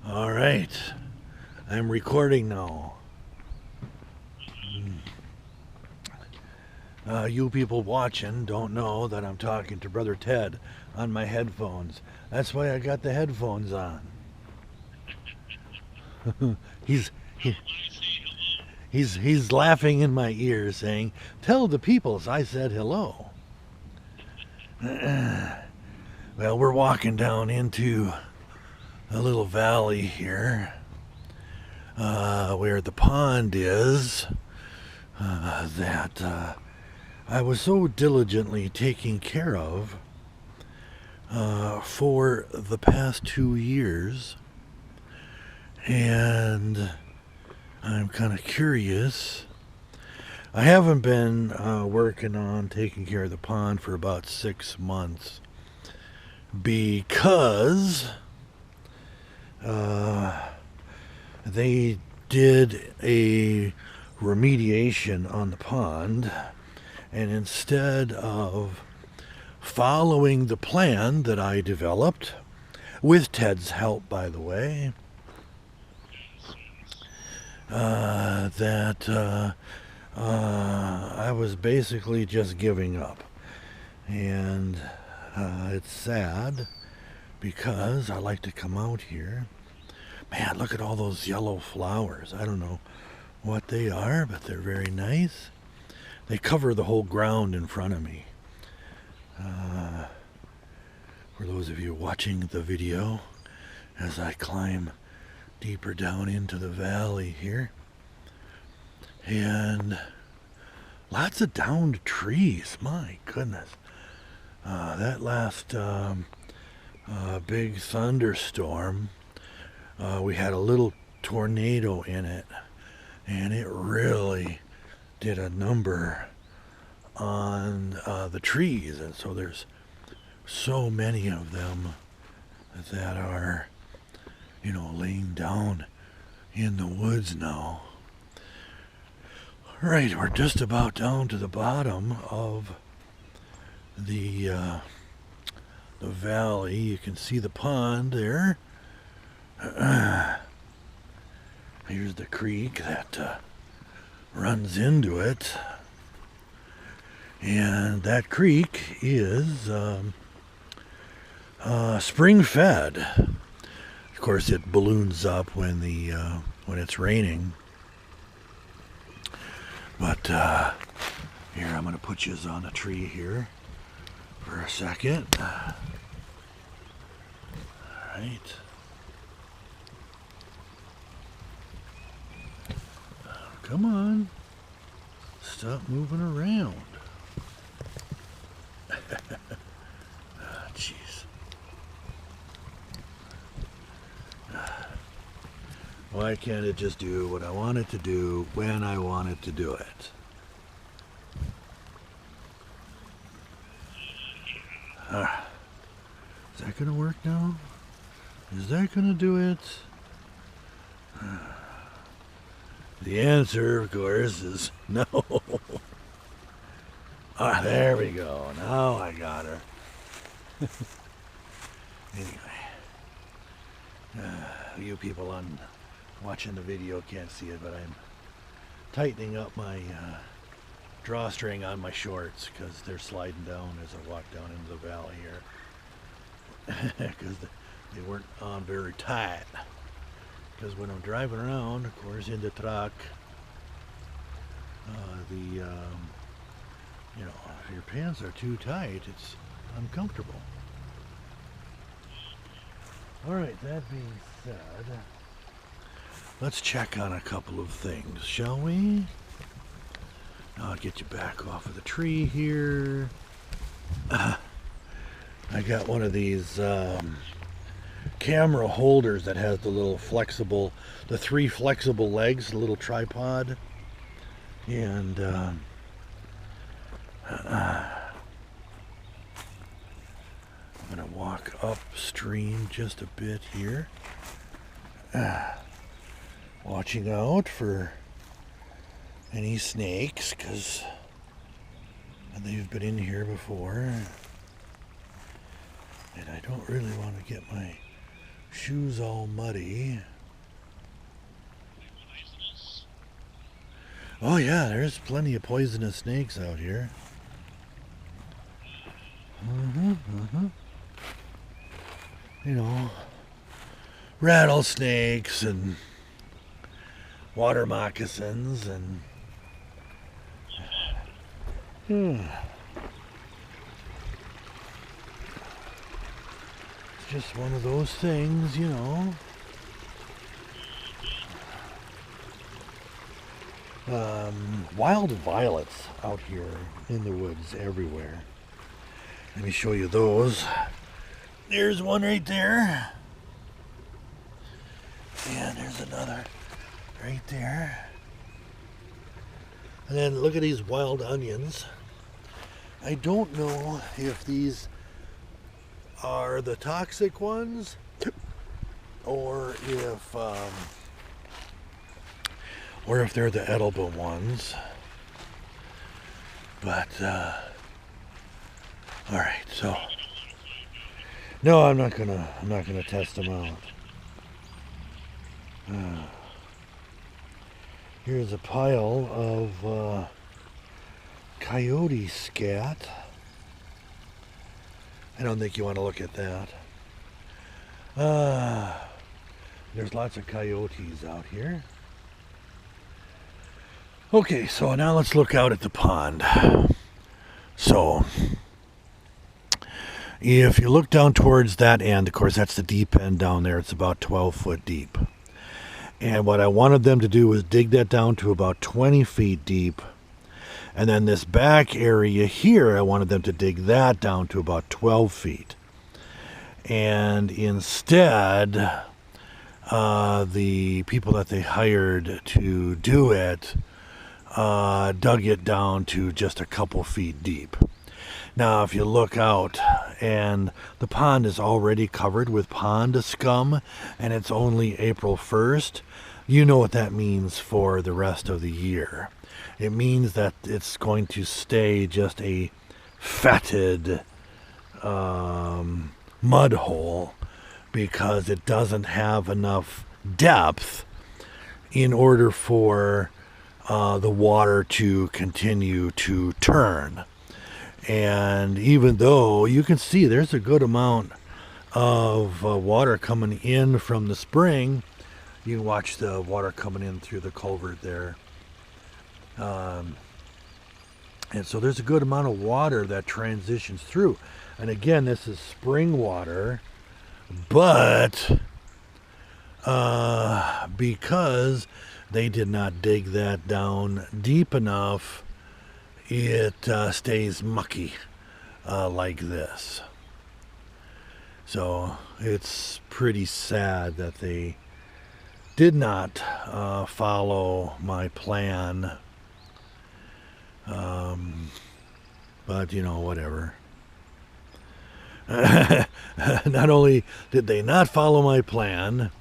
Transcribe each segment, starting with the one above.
All right, I'm recording now. You people watching don't know that I'm talking to Brother Ted on my headphones. That's why I got the headphones on. he's he, he's laughing in my ear, saying, "Tell the peoples I said hello." Well, we're walking down into a little valley here, where the pond is. That I was so diligently taking care of for the past 2 years, and I'm kind of curious. I haven't been working on taking care of the pond for about 6 months because they did a remediation on the pond, and instead of following the plan that I developed, with Ted's help, by the way, that I was basically just giving up. And it's sad because I like to come out here. Man, look at all those yellow flowers. I don't know what they are, but they're very nice. They cover the whole ground in front of me. For those of you watching the video, as I climb deeper down into the valley here, and lots of downed trees. My goodness. That last big thunderstorm, we had a little tornado in it, and it really did a number on the trees. And so there's so many of them that are, laying down in the woods now. Right, we're just about down to the bottom of the valley. You can see the pond there. Here's the creek that runs into it. And that creek is spring fed. Of course, it balloons up when it's raining. But here, I'm going to put you on a tree here for a second. All right. Come on. Stop moving around. Jeez. Why can't it just do what I want it to do when I want it to do it? Is that going to work now? Is that going to do it? The answer, of course, is no. There we go. Now I got her. Anyway, you people watching the video can't see it, but I'm tightening up my drawstring on my shorts because they're sliding down as I walk down into the valley here. Because they weren't on very tight. Because when I'm driving around, of course, in the truck, if your pants are too tight, it's uncomfortable. All right, that being said, let's check on a couple of things, shall we? I'll get you back off of the tree here. I got one of these camera holders that has the three flexible legs, the little tripod. And I'm going to walk upstream just a bit here. Watching out for any snakes, because they've been in here before. And I don't really want to get my shoes all muddy. Oh yeah, there's plenty of poisonous snakes out here. You know, rattlesnakes and water moccasins and it's just one of those things, you know. Wild violets out here in the woods everywhere. Let me show you those. There's one right there. And there's another right there. And then look at these wild onions. I don't know if these are the toxic ones or if they're the edible ones. But all right, so no, I'm not gonna test them out. Here's a pile of coyote scat. I don't think you want to look at that. There's lots of coyotes out here. Okay, so now let's look out at the pond. So, if you look down towards that end, of course that's the deep end down there, it's about 12 foot deep. And what I wanted them to do was dig that down to about 20 feet deep. And then this back area here, I wanted them to dig that down to about 12 feet. And instead, the people that they hired to do it dug it down to just a couple feet deep. Now, if you look out, and the pond is already covered with pond scum, and it's only April 1st, you know what that means for the rest of the year. It means that it's going to stay just a fetid mud hole because it doesn't have enough depth in order for the water to continue to turn. And even though you can see there's a good amount of water coming in from the spring, you can watch the water coming in through the culvert there. And so there's a good amount of water that transitions through. And again, this is spring water, but because they did not dig that down deep enough, it stays mucky like this. So it's pretty sad that they did not follow my plan. But you know, whatever. Not only did they not follow my plan,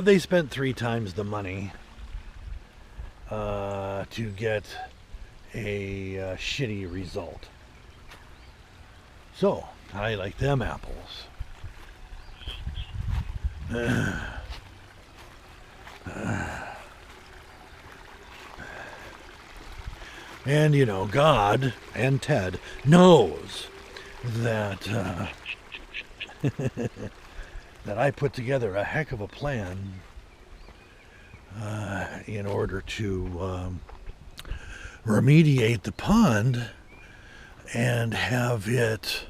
they spent 3 times the money to get a shitty result. So, I like them apples. And you know, God and Ted knows that that I put together a heck of a plan in order to remediate the pond and have it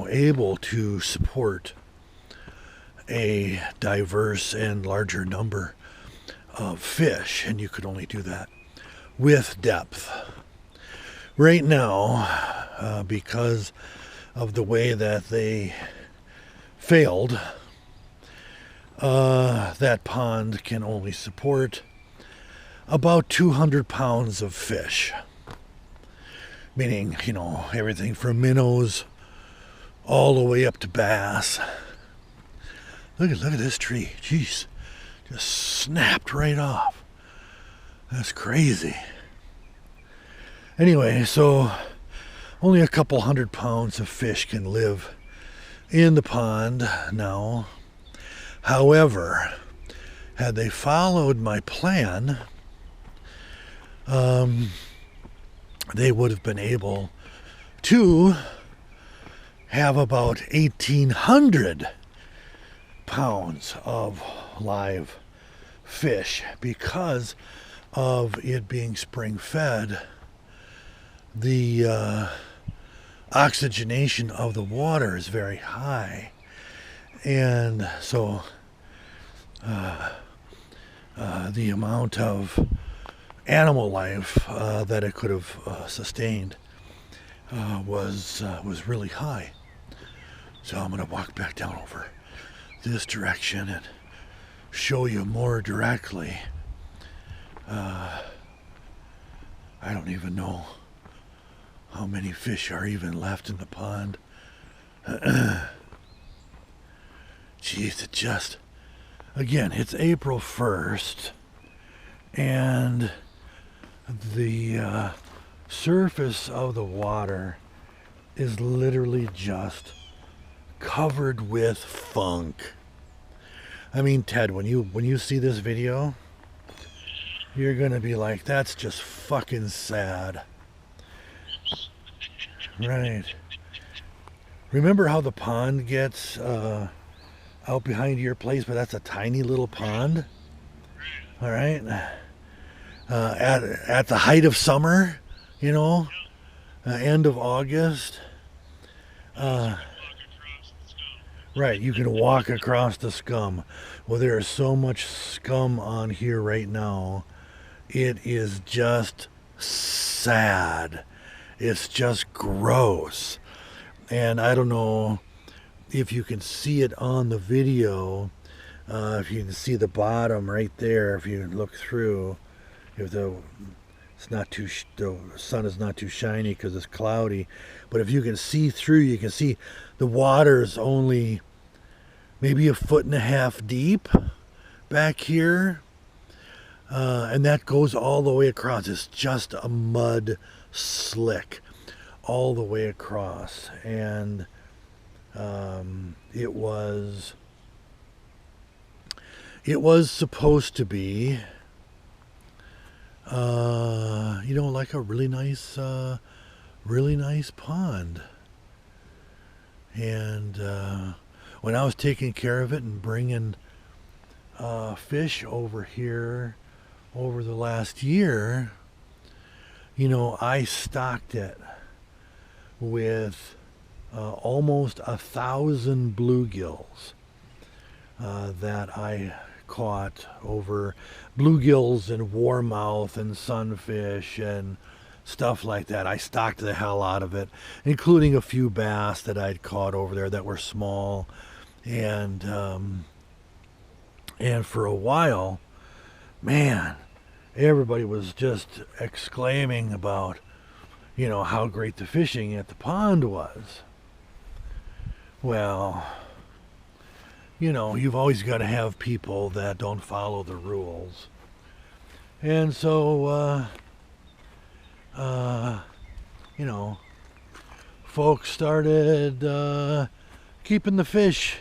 able to support a diverse and larger number of fish, and you could only do that with depth. Right now, because of the way that they failed, that pond can only support about 200 pounds of fish. Meaning, you know, everything from minnows all the way up to bass. Look at this tree. Jeez. Just snapped right off. That's crazy. Anyway, so only a couple 100 pounds of fish can live in the pond now. However, had they followed my plan, they would have been able to have about 1,800 pounds of live fish because of it being spring fed. The oxygenation of the water is very high, and so the amount of animal life that it could have sustained was really high. So I'm going to walk back down over this direction and show you more directly. I don't even know how many fish are even left in the pond. Jeez, again, it's April 1st, and the surface of the water is literally just covered with funk. I mean, Ted, when you see this video, you're gonna be like, that's just fucking sad. Right. Remember how the pond gets out behind your place, but that's a tiny little pond? All right. At the height of summer, you know, end of August. Right, you can walk across the scum. Well, there is so much scum on here right now. It is just sad. It's just gross. And I don't know if you can see it on the video. If you can see the bottom right there, if you look through, if the sun is not too shiny because it's cloudy, but if you can see through, you can see the water is only maybe 1.5 feet deep back here, and that goes all the way across. It's just a mud slick all the way across, and it was supposed to be like a really nice pond. And when I was taking care of it and bringing fish over here over the last year, I stocked it with almost 1,000 bluegills that I caught over, bluegills and warmouth and sunfish and stuff like that. I stocked the hell out of it, including a few bass that I'd caught over there that were small. And for a while, man, everybody was just exclaiming about, how great the fishing at the pond was. Well, you've always got to have people that don't follow the rules. And so, folks started keeping the fish.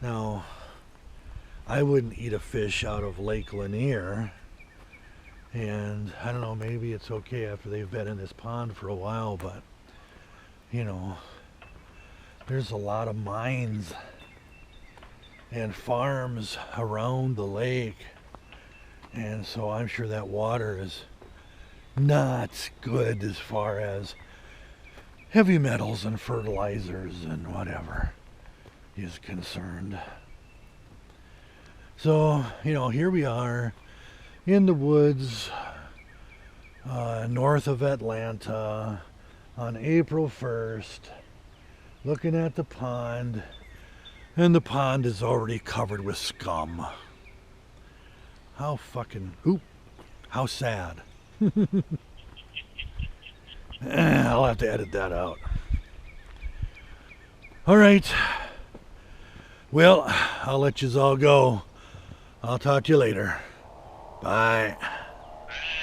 Now, I wouldn't eat a fish out of Lake Lanier. And I don't know, maybe it's okay after they've been in this pond for a while, but, there's a lot of mines and farms around the lake, and so I'm sure that water is not good as far as heavy metals and fertilizers and whatever is concerned. So, here we are in the woods north of Atlanta on April 1st, looking at the pond. And the pond is already covered with scum. How sad. I'll have to edit that out. All right. Well, I'll let yous all go. I'll talk to you later. Bye.